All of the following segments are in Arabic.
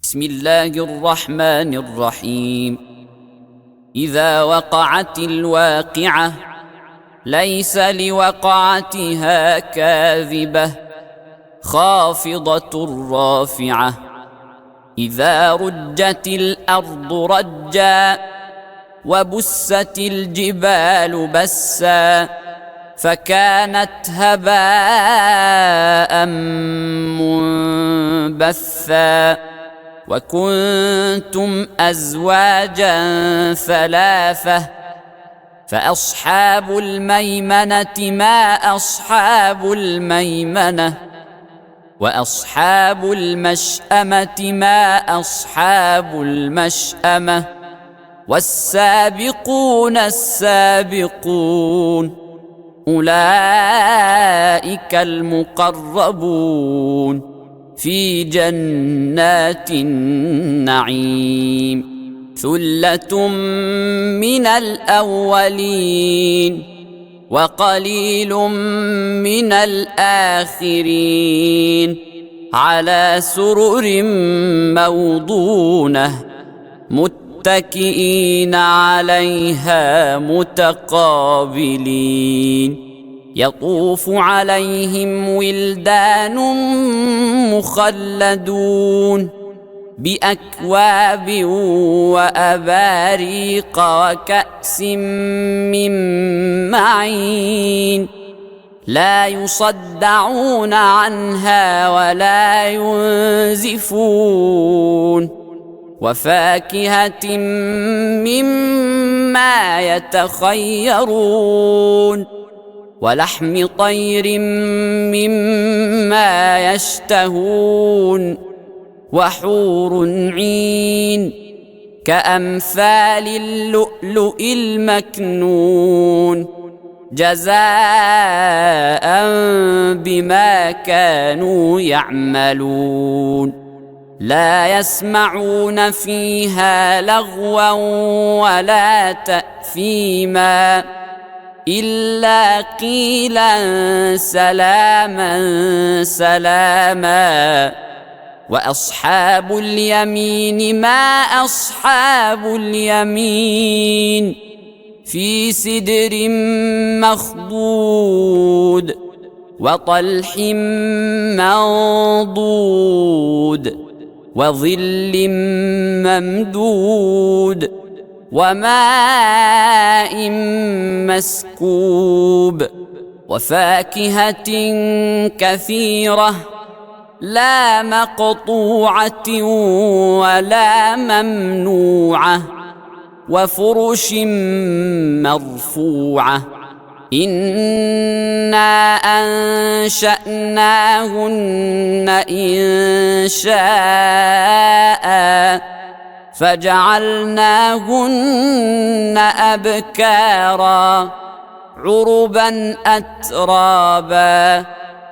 بسم الله الرحمن الرحيم. إذا وقعت الواقعة ليس لوقعتها كاذبة خافضة رافعة. إذا رجت الأرض رجا وبست الجبال بسا فكانت هباء منبثا وكنتم أزواجا ثلاثة فأصحاب الميمنة ما أصحاب الميمنة وأصحاب المشأمة ما أصحاب المشأمة والسابقون السابقون أولئك المقربون في جنات النعيم. ثلة من الأولين وقليل من الآخرين على سرر موضونة متكئين عليها متقابلين. يطوف عليهم ولدان مخلدون بأكواب وأباريق وكأس من معين لا يصدعون عنها ولا ينزفون وفاكهة مما يتخيرون ولحم طير مما يشتهون وحور عين كأمثال اللؤلؤ المكنون جزاء بما كانوا يعملون. لا يسمعون فيها لغوا ولا تأثيما إلا قيلا سلاما سلاما. وأصحاب اليمين ما أصحاب اليمين في سدر مخضود وطلح منضود وظل ممدود وماء مسكوب وفاكهة كثيرة لا مقطوعة ولا ممنوعة وفرش مرفوعة. إنا أنشأناهن إن شاء فجعلناهن أبكارا عربا أترابا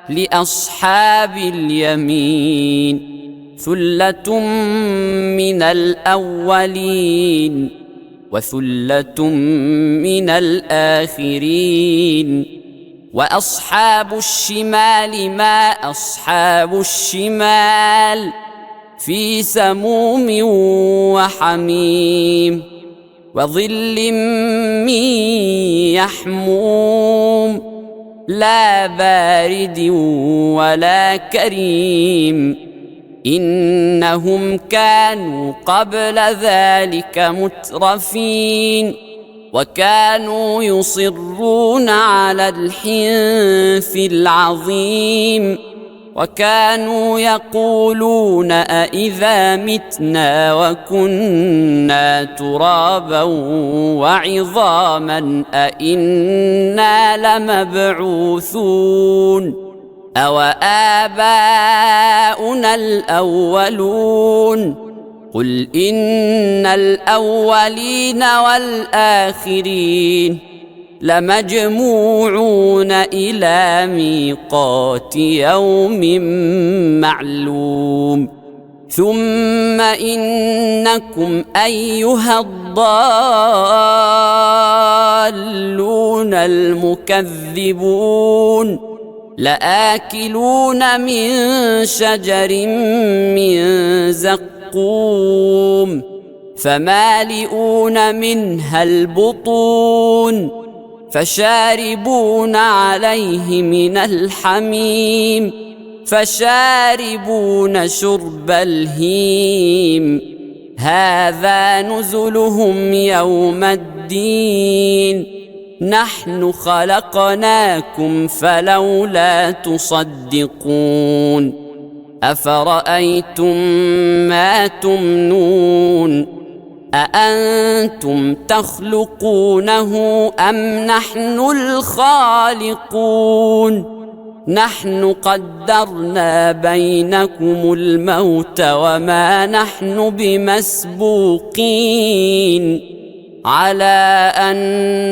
لأصحاب اليمين. ثلة من الأولين وثلة من الآخرين. وأصحاب الشمال ما أصحاب الشمال في سموم وحميم وظل من يحموم لا بارد ولا كريم. إنهم كانوا قبل ذلك مترفين وكانوا يصرون على الحنث العظيم وكانوا يقولون أإذا متنا وكنا ترابا وعظاما أإنا لمبعوثون أو آباؤنا الأولون. قل إن الأولين والآخرين لمجموعون إلى ميقات يوم معلوم. ثم إنكم أيها الضالون المكذبون لآكلون من شجر من زقوم الزقوم فمالئون منها البطون فشاربون عليه من الحميم فشاربون شرب الهيم هذا نزلهم يوم الدين نحن خلقناكم فلولا تصدقون أفرأيتم ما تمنون أأنتم تخلقونه أم نحن الخالقون نحن قدرنا بينكم الموت وما نحن بمسبوقين على أن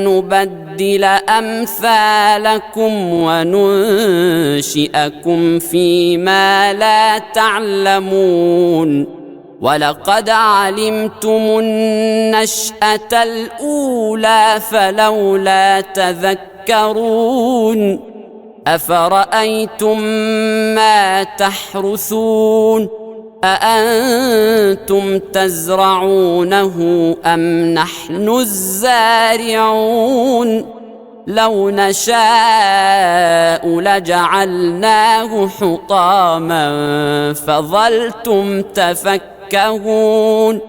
نبدل أمثالكم وننشئكم فيما لا تعلمون ولقد علمتم النشأة الأولى فلولا تذكرون أفرأيتم ما تحرثون أأنتم تزرعونه أم نحن الزارعون لو نشاء لجعلناه حطاما فظلتم تفكهون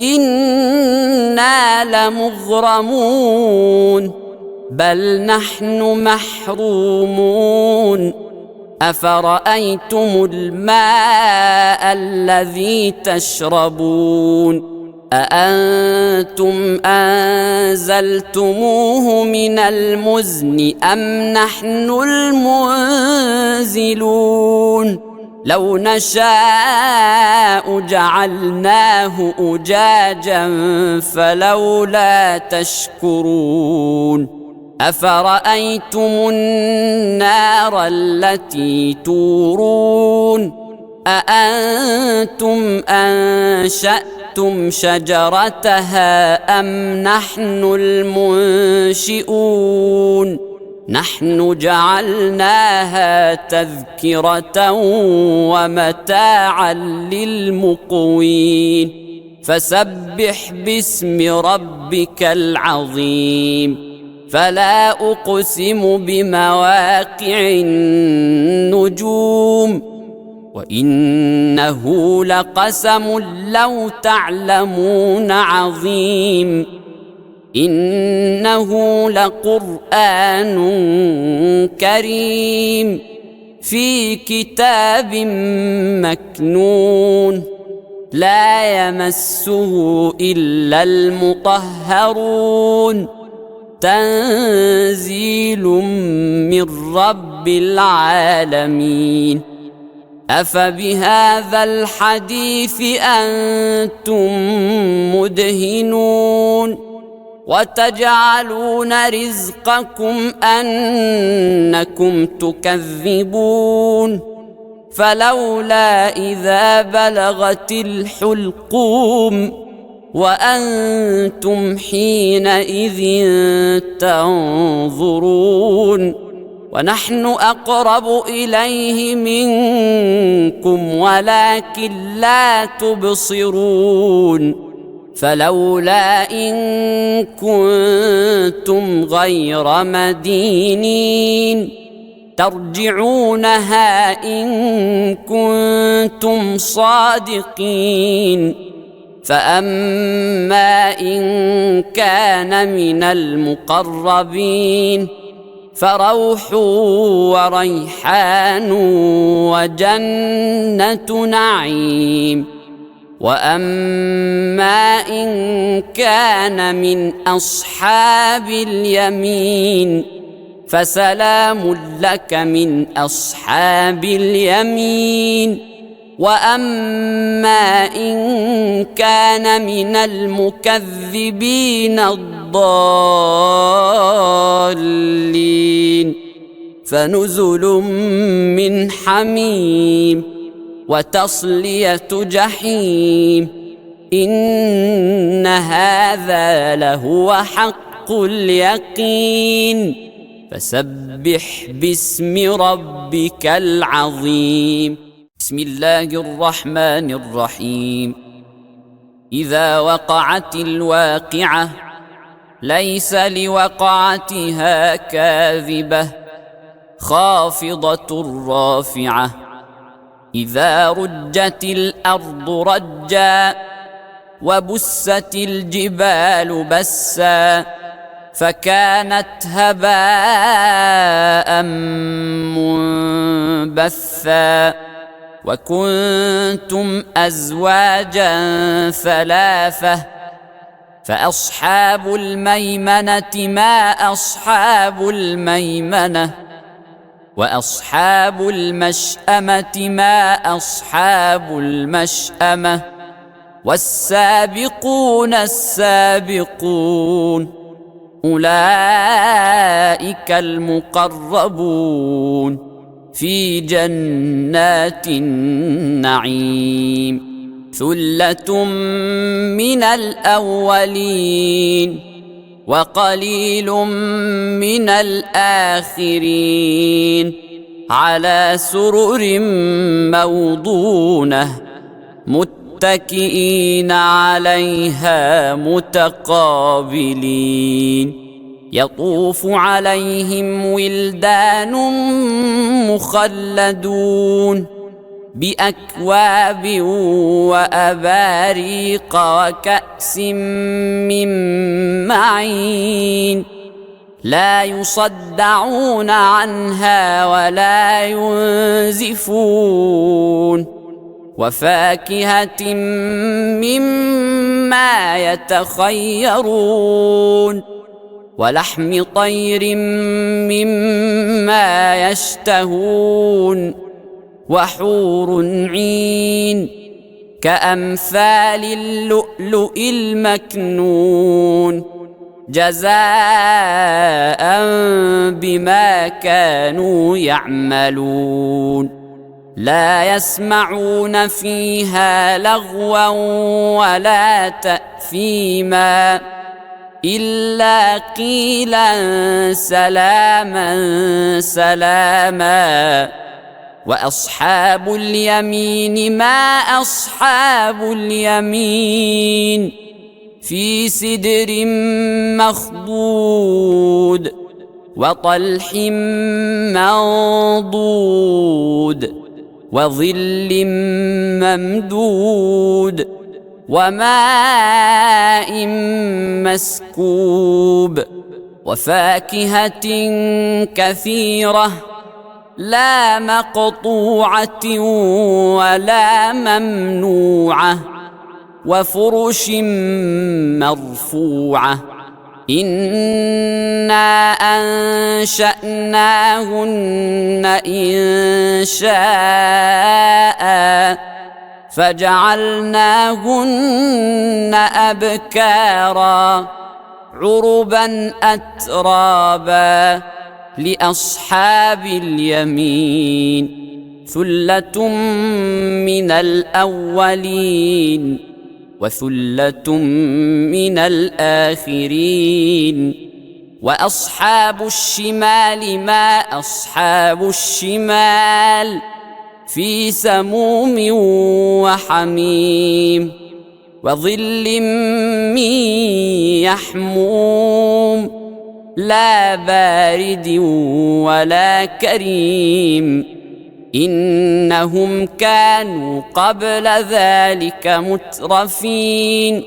إنا لمغرمون بل نحن محرومون أفرأيتم الماء الذي تشربون أأنتم أنزلتموه من المزن أم نحن المنزلون لو نشاء جعلناه أجاجا فلولا تشكرون أفرأيتم النار التي تورون أأنتم أنشأتم شجرتها أم نحن المنشئون نحن جعلناها تذكرة ومتاعا للمقوين فسبح باسم ربك العظيم فلا أقسم بمواقع النجوم وإنه لقسم لو تعلمون عظيم إنه لقرآن كريم في كتاب مكنون لا يمسه إلا المطهرون تنزيل من رب العالمين أفبهذا الحديث أنتم مدهنون وتجعلون رزقكم أنكم تكذبون فلولا إذا بلغت الحلقوم وأنتم حينئذ تنظرون ونحن أقرب إليه منكم ولكن لا تبصرون فلولا إن كنتم غير مدينين ترجعونها إن كنتم صادقين فأما إن كان من المقربين فروح وريحان وجنة نعيم وأما إن كان من أصحاب اليمين فسلام لك من أصحاب اليمين وأما إن كان من المكذبين الضالين فنزل من حميم وتصلية جحيم إن هذا لهو حق اليقين فسبح باسم ربك العظيم بسم الله الرحمن الرحيم إذا وقعت الواقعة ليس لوقعتها كاذبة خافضة رافعة إذا رجت الأرض رجا وبست الجبال بسا فكانت هباء منبثا وكنتم أزواجا ثلاثة فأصحاب الميمنة ما أصحاب الميمنة وأصحاب المشأمة ما أصحاب المشأمة والسابقون السابقون أولئك المقربون في جنات النعيم ثلة من الأولين وقليل من الآخرين على سرر موضونة متكئين عليها متقابلين يطوف عليهم ولدان مخلدون بأكواب وأباريق وكأس من معين لا يصدعون عنها ولا ينزفون وفاكهة مما يتخيرون ولحم طير مما يشتهون وحور عين كأمثال اللؤلؤ المكنون جزاء بما كانوا يعملون لا يسمعون فيها لغوا ولا تأثيما إلا قيلا سلاما سلاما وأصحاب اليمين ما أصحاب اليمين في سدر مخضود وطلح منضود وظل ممدود وماء مسكوب وفاكهة كثيرة لا مقطوعة ولا ممنوعة وفرش مرفوعة إنا أنشأناهن إنشاء فجعلناهن أبكارا عربا أترابا لأصحاب اليمين ثلة من الأولين وثلة من الآخرين وأصحاب الشمال ما أصحاب الشمال في سموم وحميم وظل من يحموم لا بارد ولا كريم إنهم كانوا قبل ذلك مترفين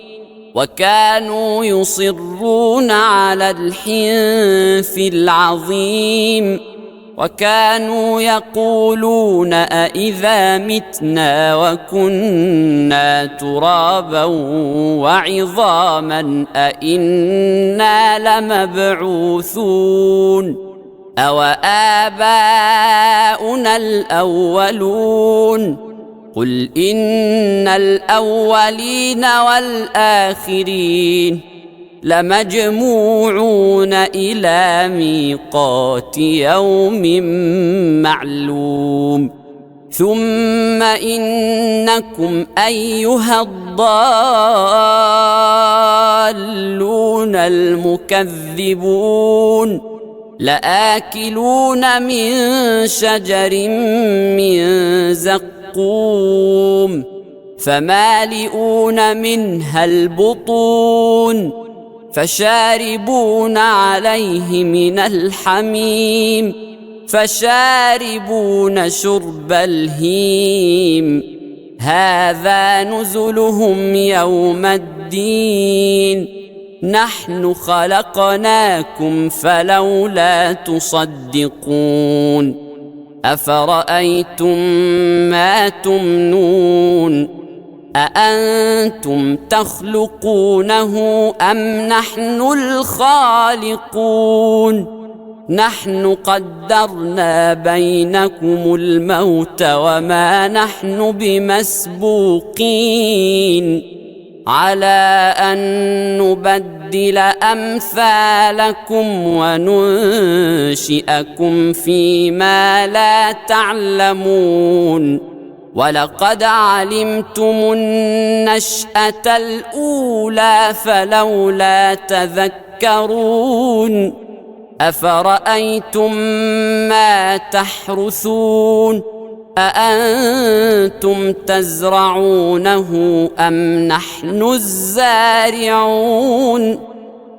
وكانوا يصرون على الحنث العظيم وكانوا يقولون أإذا متنا وكنا ترابا وعظاما أإنا لمبعوثون أوآباؤنا الأولون قل إن الأولين والآخرين لمجموعون إلى ميقات يوم معلوم ثم إنكم أيها الضالون المكذبون لآكلون من شجر من زقوم فمالئون منها البطون فشاربون عليه من الحميم فشاربون شرب الهيم هذا نزلهم يوم الدين نحن خلقناكم فلولا تصدقون أفرأيتم ما تمنون أأنتم تخلقونه أم نحن الخالقون نحن قدرنا بينكم الموت وما نحن بمسبوقين على أن نبدل أمثالكم وننشئكم فيما لا تعلمون ولقد علمتم النشأة الأولى فلولا تذكرون أفرأيتم ما تحرثون أأنتم تزرعونه أم نحن الزارعون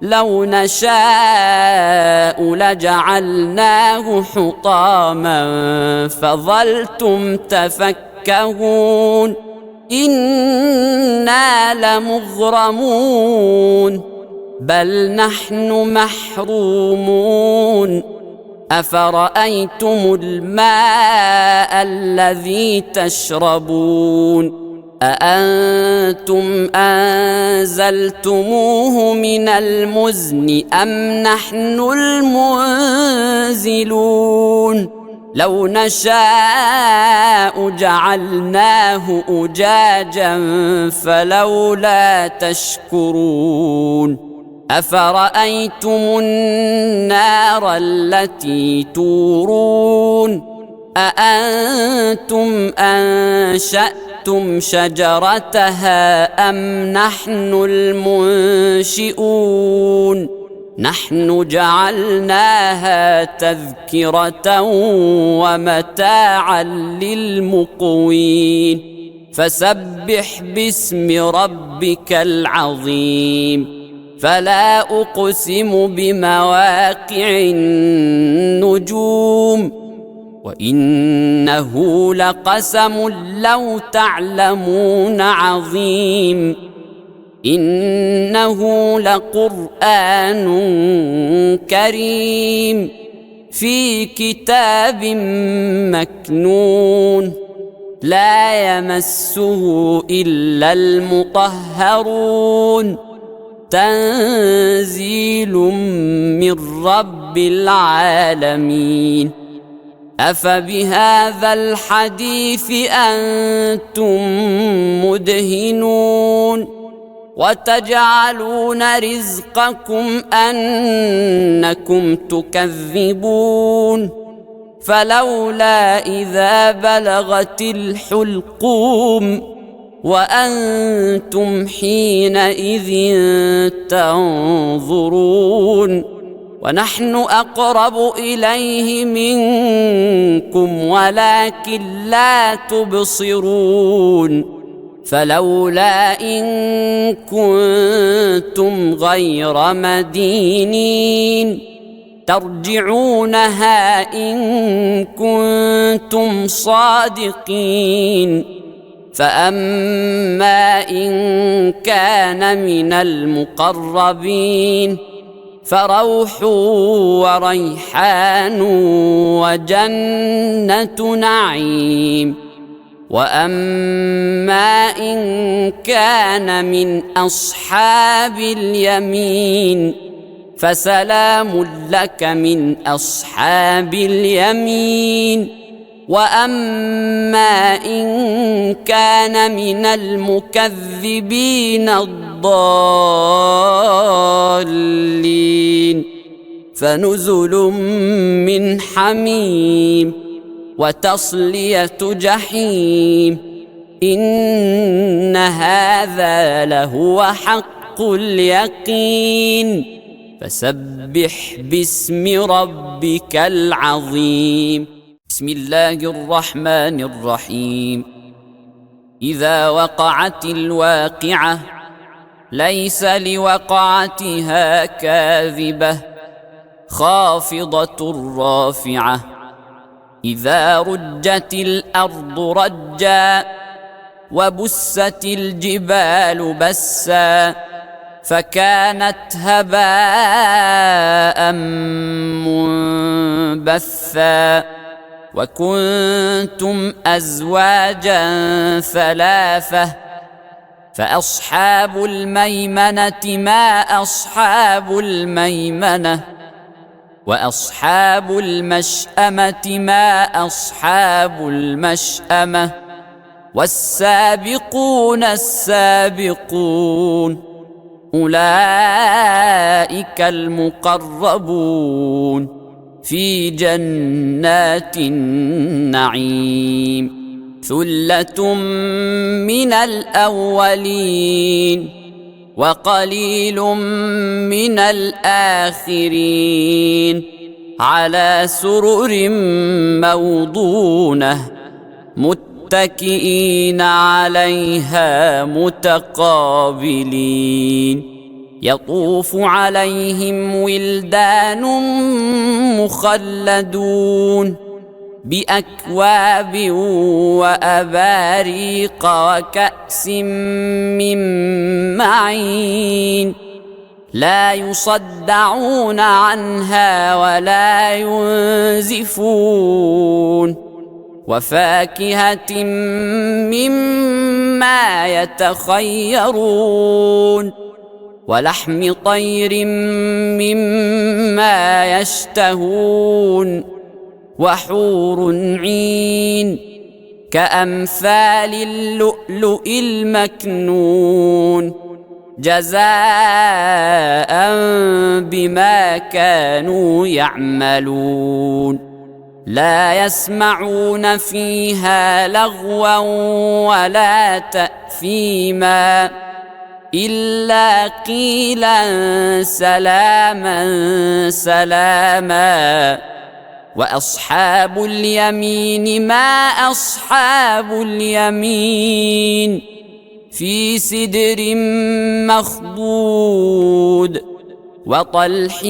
لو نشاء لجعلناه حطاما فظلتم تفكهون إنا لمغرمون بل نحن محرومون أفرأيتم الماء الذي تشربون أأنتم أنزلتموه من المزن أم نحن المنزلون لو نشاء جعلناه أجاجا فلولا تشكرون أفرأيتم النار التي تورون أأنتم أنشأتم شجرتها أم نحن المنشئون نحن جعلناها تذكرة ومتاعا للمقوين فسبح باسم ربك العظيم فلا أقسم بمواقع النجوم وإنه لقسم لو تعلمون عظيم إنه لقرآن كريم في كتاب مكنون لا يمسه إلا المطهرون تنزيل من رب العالمين أفبهذا الحديث أنتم مدهنون وتجعلون رزقكم أنكم تكذبون فلولا إذا بلغت الحلقوم وأنتم حينئذ تنظرون ونحن أقرب إليه منكم ولكن لا تبصرون فلولا إن كنتم غير مدينين ترجعونها إن كنتم صادقين فأما إن كان من المقربين فروح وريحان وجنة نعيم وأما إن كان من أصحاب اليمين فسلام لك من أصحاب اليمين وأما إن كان من المكذبين الضالين فنزل من حميم وتصلية جحيم إن هذا لهو حق اليقين فسبح باسم ربك العظيم بسم الله الرحمن الرحيم إذا وقعت الواقعة ليس لوقعتها كاذبة خافضة رافعة إذا رجت الأرض رجا وبست الجبال بسا فكانت هباء منبثا وكنتم أزواجا ثلاثة فأصحاب الميمنة ما أصحاب الميمنة وأصحاب المشأمة ما أصحاب المشأمة والسابقون السابقون أولئك المقربون في جنات النعيم ثلة من الأولين وقليل من الآخرين على سرر موضونة متكئين عليها متقابلين يطوف عليهم ولدان مخلدون بأكواب وأباريق وكأس من معين لا يصدعون عنها ولا ينزفون وفاكهة مما يتخيرون ولحم طير مما يشتهون وحور عين كأمثال اللؤلؤ المكنون جزاء بما كانوا يعملون لا يسمعون فيها لغوا ولا تأثيما إلا قيلا سلاما سلاما وأصحاب اليمين ما أصحاب اليمين في سدر مخضود وطلح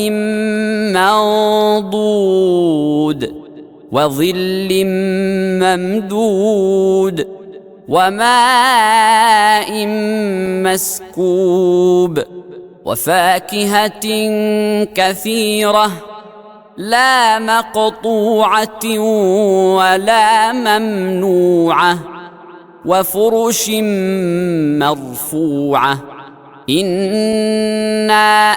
منضود وظل ممدود وماء مسكوب وفاكهة كثيرة لا مقطوعة ولا ممنوعة وفرش مرفوعة إنا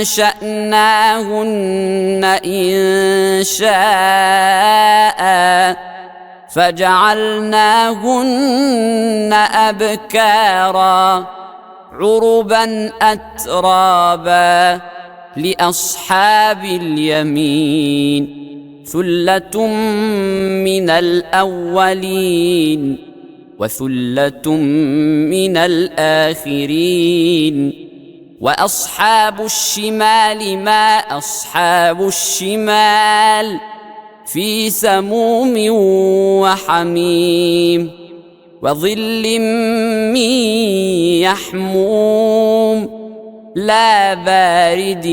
أنشأناهن إن شاء فجعلناهن أبكارا عربا أترابا لأصحاب اليمين ثلة من الأولين وثلة من الآخرين وأصحاب الشمال ما أصحاب الشمال في سموم وحميم وظل من يحموم لا بارد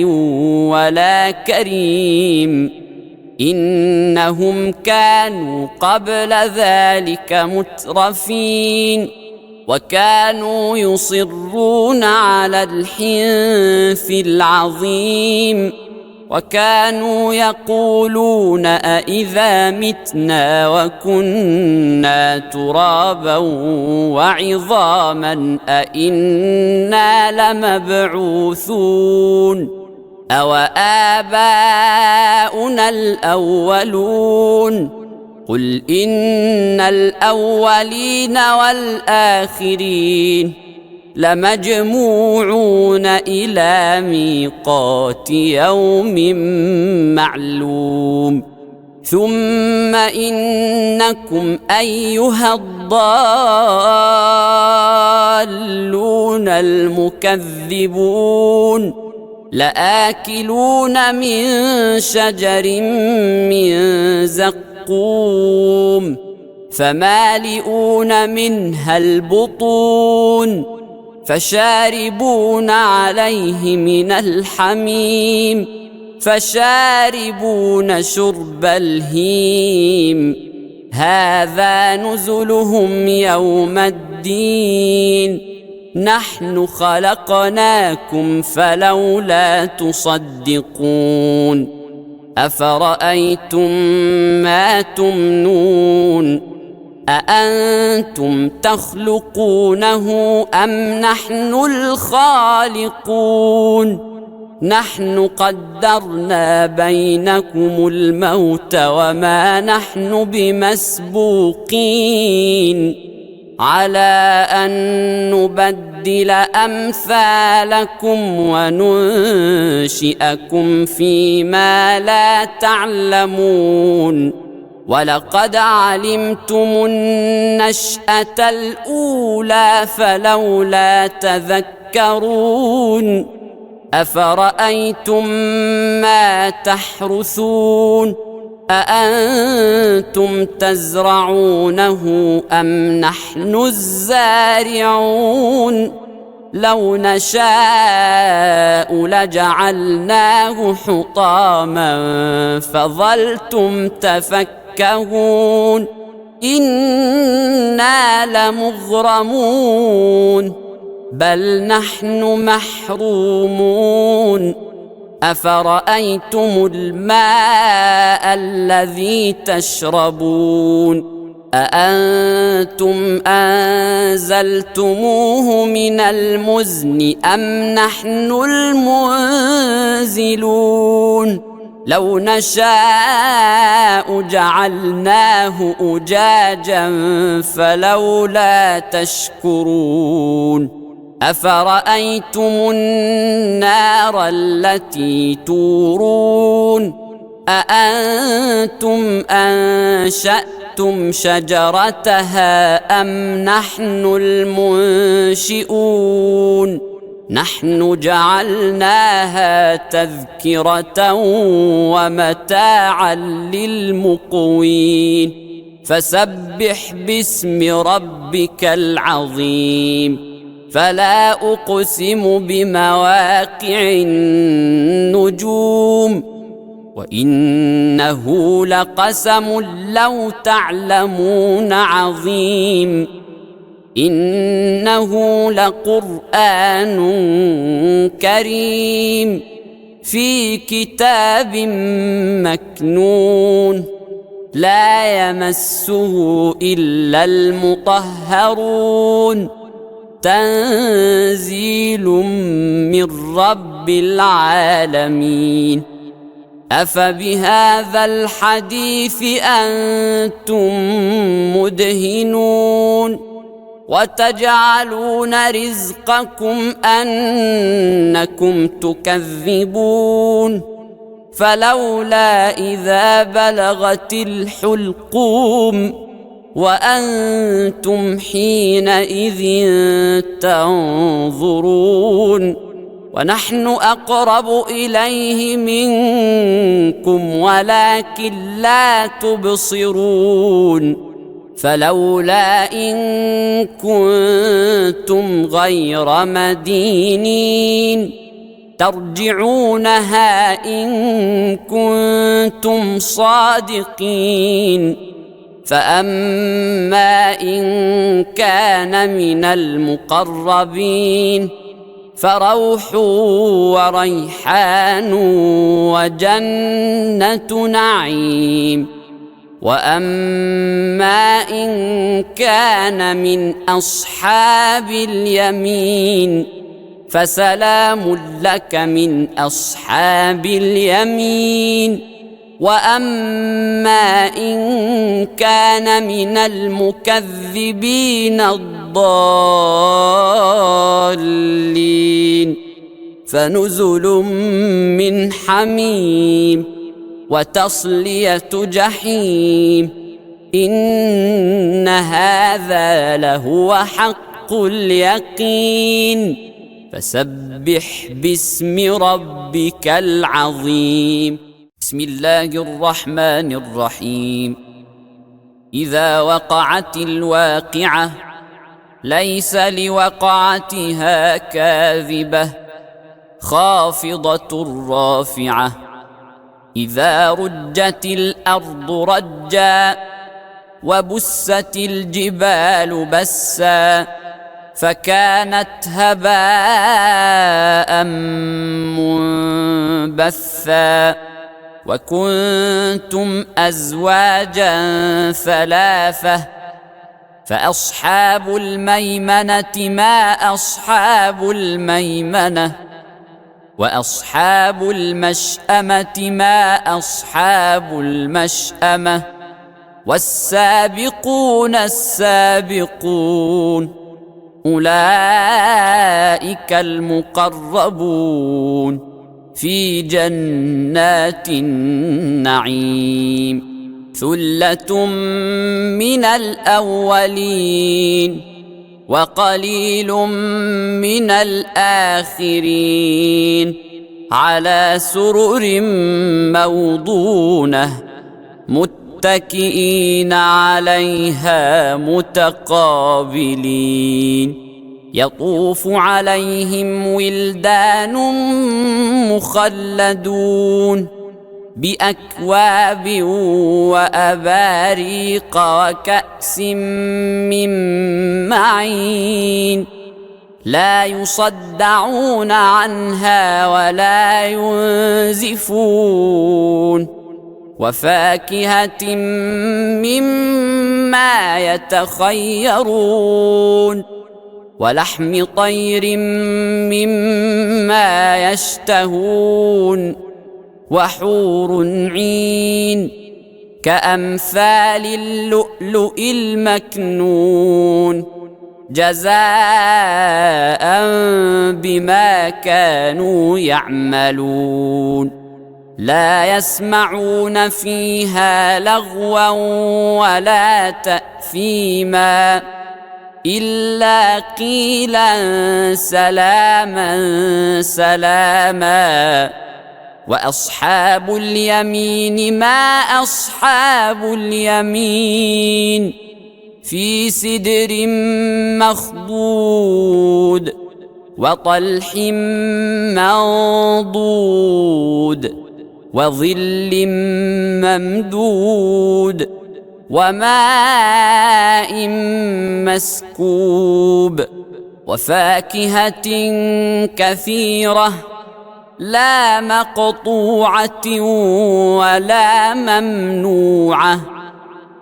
ولا كريم إنهم كانوا قبل ذلك مترفين وكانوا يصرون على الحنث العظيم وكانوا يقولون أإذا متنا وكنا ترابا وعظاما أإنا لمبعوثون أو آباؤنا الأولون قل إن الأولين والآخرين لمجموعون إلى ميقات يوم معلوم ثم إنكم أيها الضالون المكذبون لآكلون من شجر من زقوم فمالئون منها البطون فشاربون عليه من الحميم فشاربون شرب الهيم هذا نزلهم يوم الدين نحن خلقناكم فلولا تصدقون أفرأيتم ما تمنون أأنتم تخلقونه أم نحن الخالقون نحن قدرنا بينكم الموت وما نحن بمسبوقين على أن نبدل أمثالكم وننشئكم فيما لا تعلمون ولقد علمتم النشأة الأولى فلولا تذكرون أفرأيتم ما تحرثون أأنتم تزرعونه أم نحن الزارعون لو نشاء لجعلناه حطاما فظلتم تفكهون إنا لمغرمون بل نحن محرومون أفرأيتم الماء الذي تشربون أأنتم أنزلتموه من المزن أم نحن المنزلون لو نشاء جعلناه أجاجا فلولا تشكرون أفرأيتم النار التي تورون أأنتم أنشأتم شجرتها أم نحن المنشئون نحن جعلناها تذكرة ومتاعا للمقوين فسبح باسم ربك العظيم فلا أقسم بمواقع النجوم وإنه لقسم لو تعلمون عظيم إنه لقرآن كريم في كتاب مكنون لا يمسه إلا المطهرون تنزيل من رب العالمين أفبهذا الحديث أنتم مدهنون وتجعلون رزقكم أنكم تكذبون فلولا إذا بلغت الحلقوم وأنتم حينئذ تنظرون ونحن أقرب إليه منكم ولكن لا تبصرون فلولا إن كنتم غير مدينين ترجعونها إن كنتم صادقين فأما إن كان من المقربين فروح وريحان وجنة نعيم وأما إن كان من أصحاب اليمين فسلام لك من أصحاب اليمين وأما إن كان من المكذبين الضالين فنزل من حميم وتصلية جحيم إن هذا لهو حق اليقين فسبح باسم ربك العظيم بسم الله الرحمن الرحيم إذا وقعت الواقعة ليس لوقعتها كاذبة خافضة رافعة إذا رجت الأرض رجا وبست الجبال بسا فكانت هباء منبثا وكنتم أزواجا ثلاثة فأصحاب الميمنة ما أصحاب الميمنة وأصحاب المشأمة ما أصحاب المشأمة والسابقون السابقون أولئك المقربون في جنات النعيم ثلة من الأولين وقليل من الآخرين على سرر موضونة متكئين عليها متقابلين يطوف عليهم ولدان مخلدون بأكواب وأباريق وكأس من معين لا يصدعون عنها ولا ينزفون وفاكهة مما يتخيرون ولحم طير مما يشتهون وحور عين كأمثال اللؤلؤ المكنون جزاء بما كانوا يعملون لا يسمعون فيها لغوا ولا تأثيما إلا قيلا سلاما سلاما وأصحاب اليمين ما أصحاب اليمين في سدر مخضود وطلح منضود وظل ممدود وماء مسكوب وفاكهة كثيرة لا مقطوعة ولا ممنوعة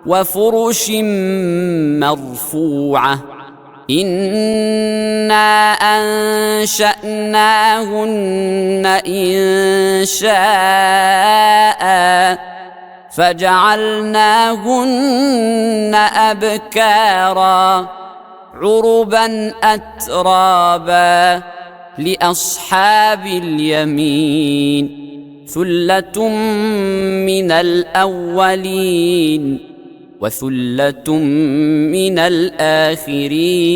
وفرش مرفوعة إنا أنشأناهن إنشاء فجعلناهن أبكارا عربا أترابا لأصحاب اليمين ثلة من الأولين وثلة من الآخرين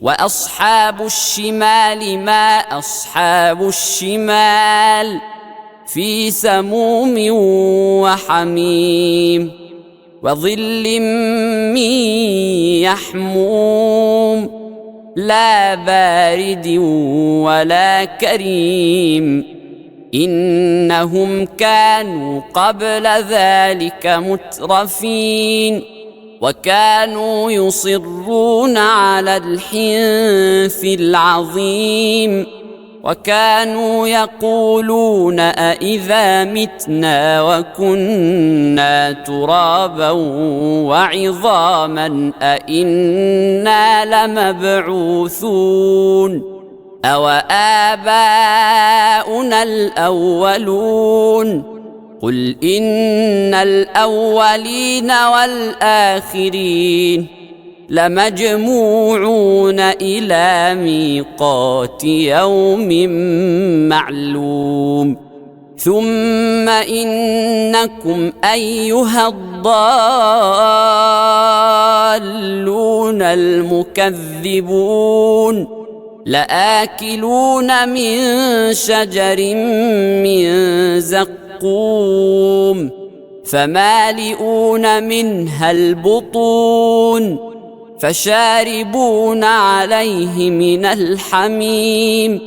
وأصحاب الشمال ما أصحاب الشمال في سموم وحميم وظل من يحموم لا بارد ولا كريم إنهم كانوا قبل ذلك مترفين وكانوا يصرون على الحنث العظيم وكانوا يقولون أإذا متنا وكنا ترابا وعظاما أإنا لمبعوثون أو آباؤنا الأولون قل إن الأولين والآخرين لمجموعون إلى ميقات يوم معلوم ثم إنكم أيها الضالون المكذبون لآكلون من شجر من زقوم فمالئون منها البطون فشاربون عليه من الحميم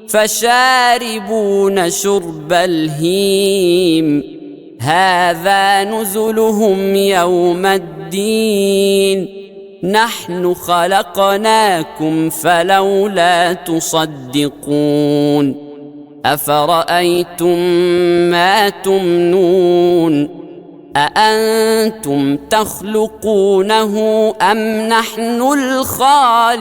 فشاربون شرب الهيم هذا نزلهم يوم الدين نحن خلقناكم فلولا تصدقون أفرأيتم ما تمنون أأنتم تخلقونه أم نحن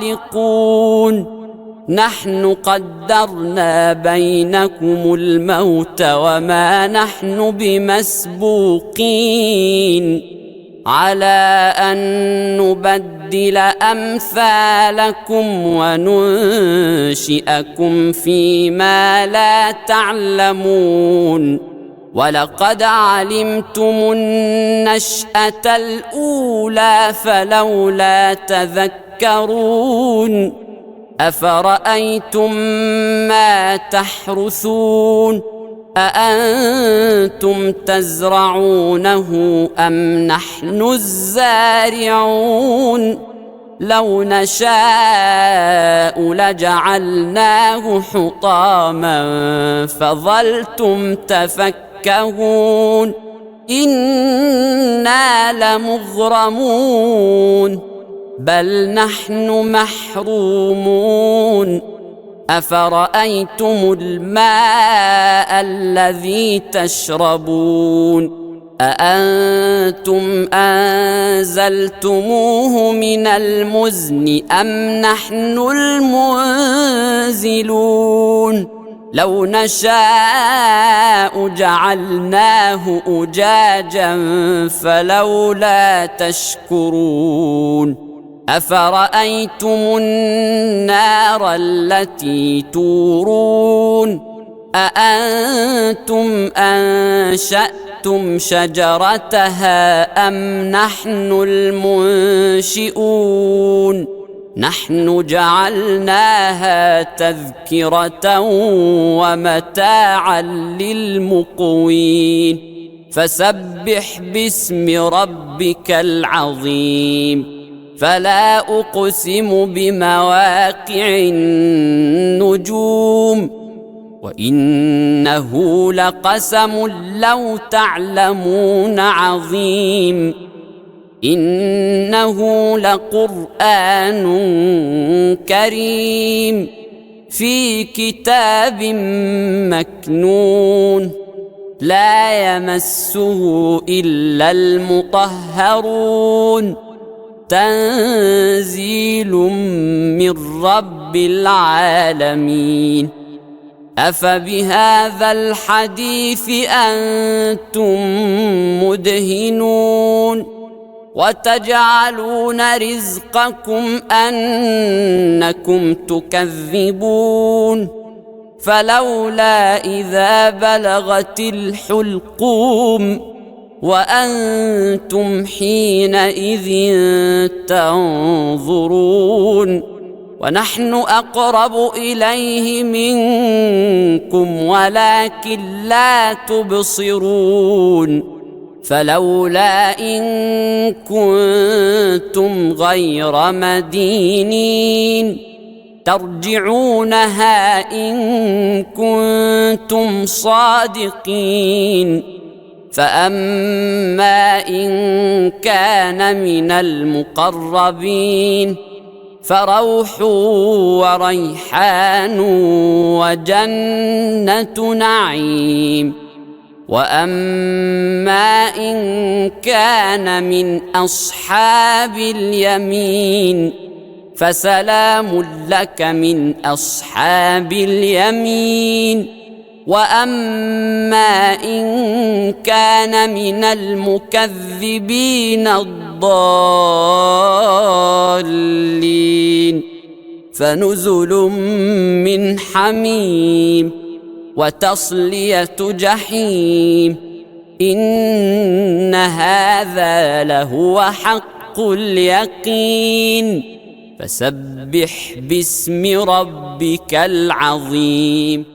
الخالقون نحن قدرنا بينكم الموت وما نحن بمسبوقين على أن نبدل أمثالكم وننشئكم فيما لا تعلمون ولقد علمتم النشأة الأولى فلولا تذكرون أفرأيتم ما تحرثون أأنتم تزرعونه أم نحن الزارعون لو نشاء لجعلناه حطاما فظلتم تفكهون إنا لمغرمون بل نحن محرومون أفرأيتم الماء الذي تشربون أأنتم أنزلتموه من المزن أم نحن المنزلون لو نشاء جعلناه أجاجا فلولا تشكرون أفرأيتم النار التي تورون أأنتم أنشأتم شجرتها أم نحن المنشئون نحن جعلناها تذكرة ومتاعا للمقوين فسبح باسم ربك العظيم فلا أقسم بمواقع النجوم وإنه لقسم لو تعلمون عظيم إنه لقرآن كريم في كتاب مكنون لا يمسه إلا المطهرون تنزيل من رب العالمين أفبهذا الحديث أنتم مدهنون وتجعلون رزقكم أنكم تكذبون فلولا إذا بلغت الحلقوم وأنتم حينئذ تنظرون ونحن أقرب إليه منكم ولكن لا تبصرون فلولا إن كنتم غير مدينين ترجعونها إن كنتم صادقين فأما إن كان من المقربين فروح وريحان وجنة نعيم وأما إن كان من أصحاب اليمين فسلام لك من أصحاب اليمين وأما إن كان من المكذبين الضالين فنزل من حميم وتصلية جحيم إن هذا لهو حق اليقين فسبح باسم ربك العظيم